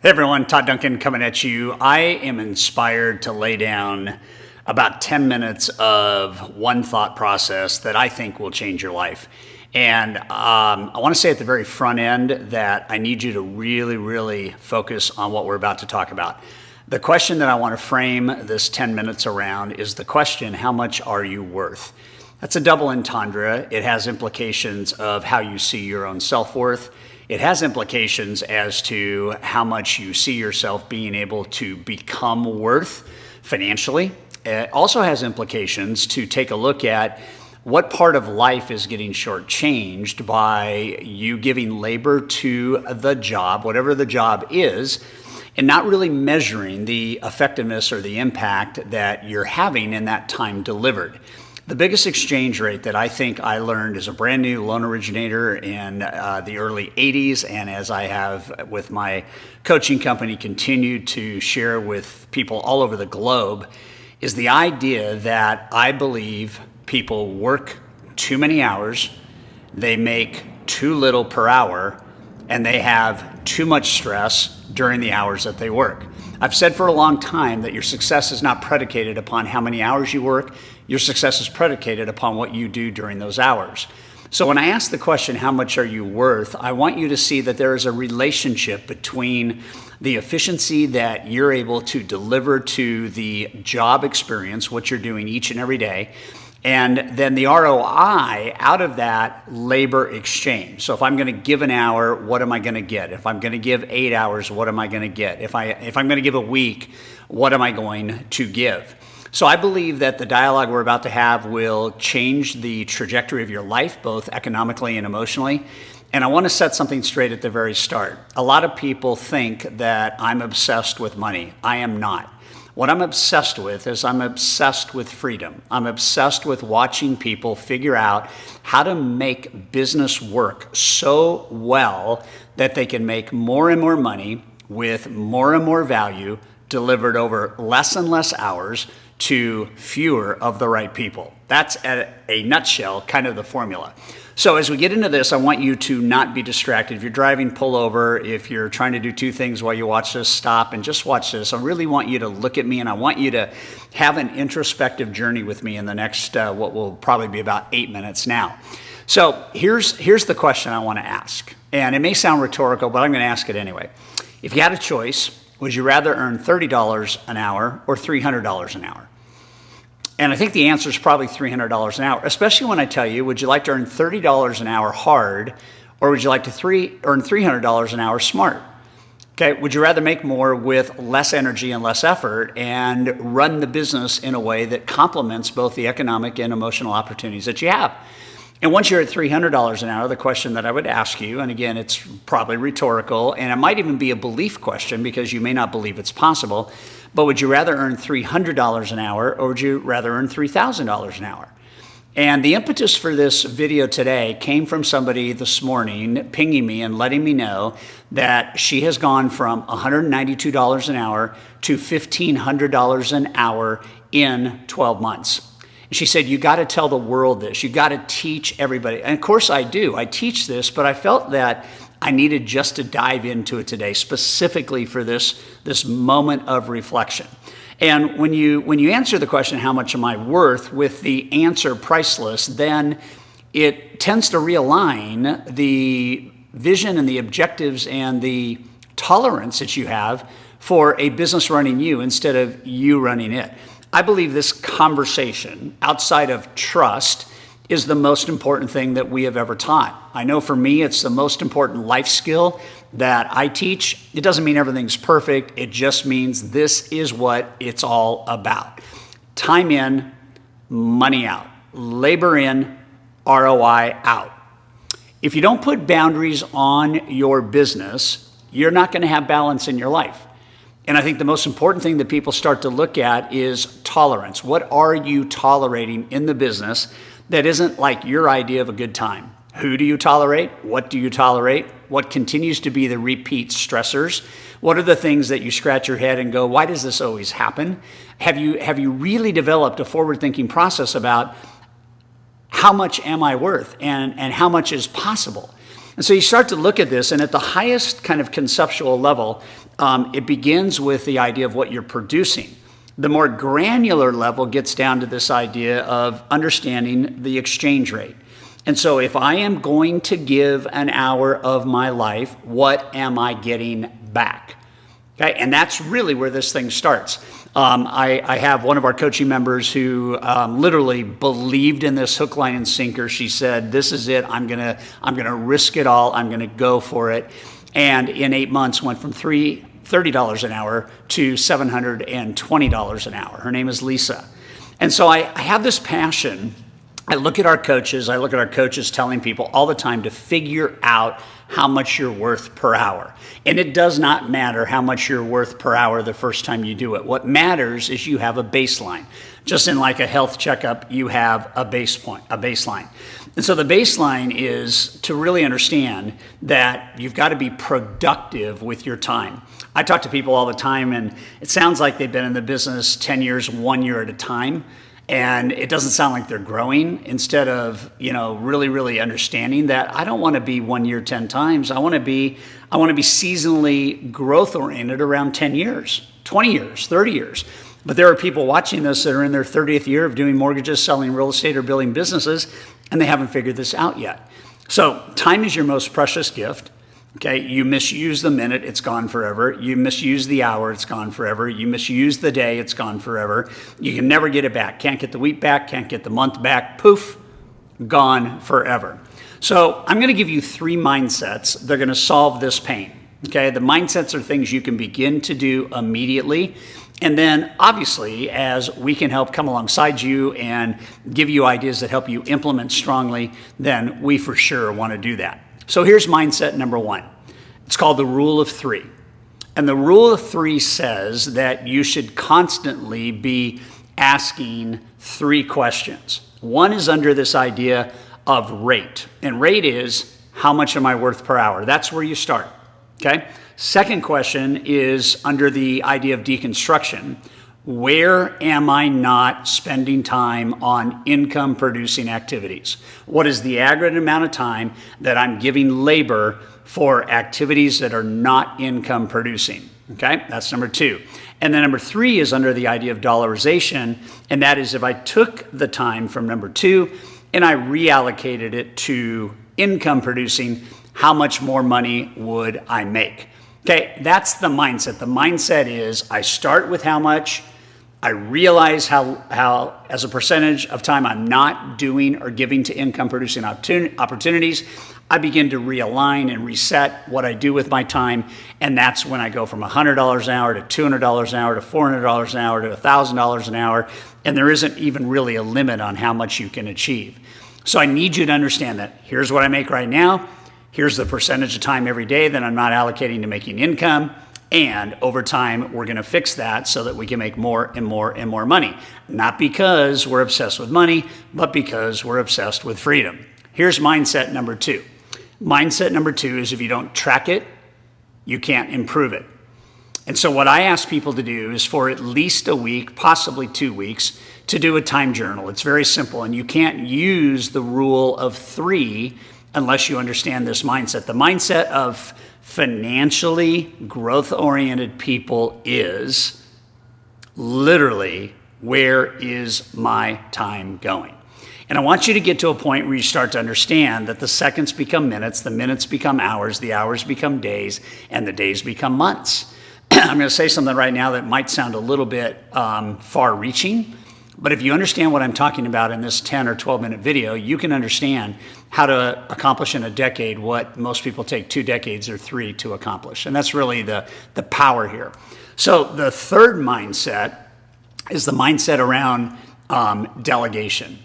Hey everyone, Todd Duncan coming at you. I am inspired to lay down about 10 minutes of one thought process that I think will change your life. And I want to say at the very front end that I need you to really focus on what we're about to talk about. The question that I want to frame this 10 minutes around is the question, how much are you worth? That's a double entendre. It has implications of how you see your own self-worth. It has implications as to how much you see yourself being able to become worth financially. It also has implications to take a look at what part of life is getting shortchanged by you giving labor to the job, whatever the job is, and not really measuring the effectiveness or the impact that you're having in that time delivered. The biggest exchange rate that I think I learned as a brand new loan originator in the early 80s, and as I have with my coaching company continued to share with people all over the globe, is the idea that I believe people work too many hours, they make too little per hour, and they have too much stress during the hours that they work. I've said for a long time that your success is not predicated upon how many hours you work. Your success is predicated upon what you do during those hours. So when I ask the question, how much are you worth? I want you to see that there is a relationship between the efficiency that you're able to deliver to the job experience, what you're doing each and every day, and then the ROI out of that labor exchange. So if I'm going to give an hour, what am I going to get? If I'm going to give 8 hours, what am I going to get? If I'm going to give a week, what am I going to give? So I believe that the dialogue we're about to have will change the trajectory of your life, both economically and emotionally. And I want to set something straight at the very start. A lot of people think that I'm obsessed with money. I am not. What I'm obsessed with is I'm obsessed with freedom. I'm obsessed with watching people figure out how to make business work so well that they can make more and more money with more and more value delivered over less and less hours to fewer of the right people. That's at a nutshell kind of the formula. So as we get into this, I want you to not be distracted. If you're driving, pull over. If you're trying to do two things while you watch this, stop and just watch this. I really want you to look at me, and I want you to have an introspective journey with me in the next, what will probably be about 8 minutes now. So here's the question I want to ask. And it may sound rhetorical, but I'm going to ask it anyway. If you had a choice, would you rather earn $30 an hour or $300 an hour? And I think the answer is probably $300 an hour, especially when I tell you, would you like to earn $30 an hour hard, or would you like to earn $300 an hour smart? Okay, would you rather make more with less energy and less effort and run the business in a way that complements both the economic and emotional opportunities that you have? And once you're at $300 an hour, the question that I would ask you, and again, it's probably rhetorical, and it might even be a belief question because you may not believe it's possible, but would you rather earn $300 an hour, or would you rather earn $3,000 an hour? And the impetus for this video today came from somebody this morning pinging me and letting me know that she has gone from $192 an hour to $1,500 an hour in 12 months. She said, you got to tell the world this. You got to teach everybody. And of course I do. I teach this, but I felt that I needed just to dive into it today, specifically for this moment of reflection. And when you answer the question, how much am I worth, with the answer priceless, then it tends to realign the vision and the objectives and the tolerance that you have for a business running you instead of you running it. I believe this conversation outside of trust is the most important thing that we have ever taught. I know for me, it's the most important life skill that I teach. It doesn't mean everything's perfect. It just means this is what it's all about. Time in, money out. Labor in, ROI out. If you don't put boundaries on your business, you're not going to have balance in your life. And I think the most important thing that people start to look at is tolerance. What are you tolerating in the business that isn't like your idea of a good time? Who do you tolerate? What do you tolerate? What continues to be the repeat stressors? What are the things that you scratch your head and go, why does this always happen? Have you really developed a forward-thinking process about how much am I worth and how much is possible? And so you start to look at this, and at the highest kind of conceptual level, it begins with the idea of what you're producing. The more granular level gets down to this idea of understanding the exchange rate. And so if I am going to give an hour of my life, what am I getting back? Okay, and that's really where this thing starts. I have one of our coaching members who literally believed in this hook, line, and sinker. She said, "This is it. I'm gonna risk it all. I'm gonna go for it." And in 8 months, went from $30 an hour to $720 an hour. Her name is Lisa. And so I have this passion. I look at our coaches telling people all the time to figure out how much you're worth per hour. And it does not matter how much you're worth per hour the first time you do it. What matters is you have a baseline. Just in like a health checkup, you have a baseline. And so the baseline is to really understand that you've got to be productive with your time. I talk to people all the time, and it sounds like they've been in the business 10 years, 1 year at a time. And it doesn't sound like they're growing, instead of, really, really understanding that I don't want to be 1 year 10 times. I want to be seasonally growth oriented around 10 years, 20 years, 30 years. But there are people watching this that are in their 30th year of doing mortgages, selling real estate, or building businesses, and they haven't figured this out yet. So time is your most precious gift. Okay, you misuse the minute, it's gone forever. You misuse the hour, it's gone forever. You misuse the day, it's gone forever. You can never get it back. Can't get the week back, can't get the month back. Poof, gone forever. So I'm going to give you 3 mindsets. They're going to solve this pain. Okay, the mindsets are things you can begin to do immediately. And then obviously, as we can help come alongside you and give you ideas that help you implement strongly, then we for sure want to do that. So here's mindset number 1. It's called the rule of 3. And the rule of 3 says that you should constantly be asking 3 questions. One is under this idea of rate. And rate is, how much am I worth per hour? That's where you start. Okay? Second question is under the idea of deconstruction. Where am I not spending time on income producing activities? What is the aggregate amount of time that I'm giving labor for activities that are not income producing? Okay, that's number 2. And then number 3 is under the idea of dollarization. And that is, if I took the time from number 2 and I reallocated it to income producing, how much more money would I make? Okay, that's the mindset. The mindset is, I start with how much, I realize how as a percentage of time I'm not doing or giving to income producing opportunities. I begin to realign and reset what I do with my time. And that's when I go from $100 an hour to $200 an hour to $400 an hour to $1,000 an hour. And there isn't even really a limit on how much you can achieve. So I need you to understand that here's what I make right now. Here's the percentage of time every day that I'm not allocating to making income. And over time, we're going to fix that so that we can make more and more and more money. Not because we're obsessed with money, but because we're obsessed with freedom. Here's mindset number 2. Mindset number 2 is, if you don't track it, you can't improve it. And so what I ask people to do is, for at least a week, possibly 2 weeks, to do a time journal. It's very simple, and you can't use the rule of 3 unless you understand this mindset. The mindset of financially growth-oriented people is literally, where is my time going? And I want you to get to a point where you start to understand that the seconds become minutes, the minutes become hours, the hours become days, and the days become months. I'm going to say something right now that might sound a little bit far-reaching, but if you understand what I'm talking about in this 10 or 12-minute video, you can understand how to accomplish in a decade what most people take 2 decades or 3 to accomplish. And that's really the power here. So the third mindset is the mindset around delegation.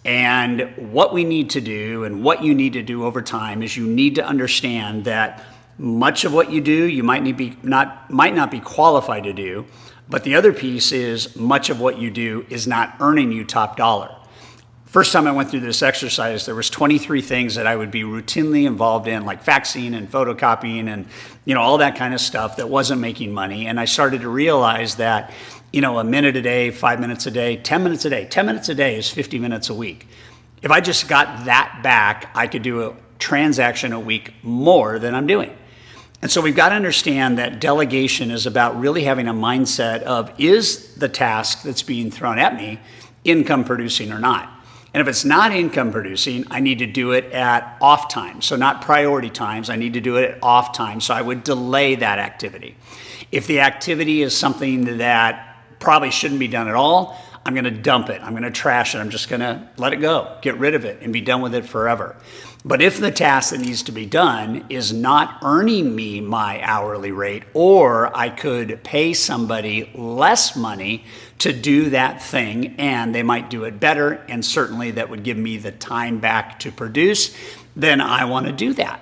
And what we need to do, and what you need to do over time, is you need to understand that much of what you do, you might not be qualified to do. But the other piece is, much of what you do is not earning you top dollar. First time I went through this exercise, there was 23 things that I would be routinely involved in, like faxing and photocopying and all that kind of stuff that wasn't making money. And I started to realize that a minute a day, 5 minutes a day, 10 minutes a day. 10 minutes a day is 50 minutes a week. If I just got that back, I could do transaction a week more than I'm doing. And so we've got to understand that delegation is about really having a mindset of, is the task that's being thrown at me income producing or not? And if it's not income producing, I need to do it at off time. So not priority times, I need to do it at off time. So I would delay that activity. If the activity is something that probably shouldn't be done at all, I'm going to dump it. I'm going to trash it. I'm just going to let it go, get rid of it, and be done with it forever. But if the task that needs to be done is not earning me my hourly rate, or I could pay somebody less money to do that thing and they might do it better, and certainly that would give me the time back to produce, then I want to do that.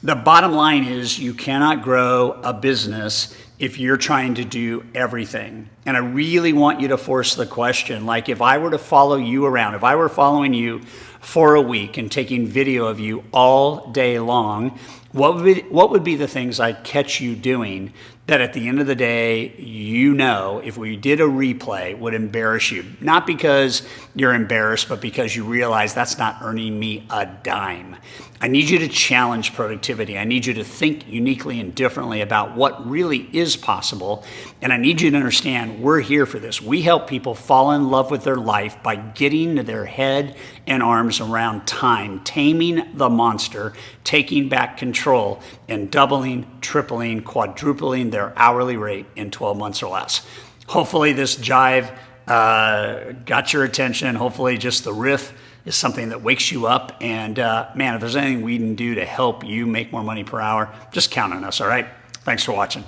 The bottom line is you cannot grow a business if you're trying to do everything. And I really want you to force the question, like if I were to follow you around, if I were following you for a week and taking video of you all day long, what would be the things I'd catch you doing that at the end of the day, you know, if we did a replay, would embarrass you? Not because you're embarrassed, but because you realize that's not earning me a dime. I need you to challenge productivity. I need you to think uniquely and differently about what really is possible. And I need you to understand we're here for this. We help people fall in love with their life by getting their head and arms around time, taming the monster, taking back control, and doubling, tripling, quadrupling their hourly rate in 12 months or less. Hopefully this jive got your attention. Hopefully just the riff is something that wakes you up. And man, if there's anything we can do to help you make more money per hour, just count on us, all right? Thanks for watching.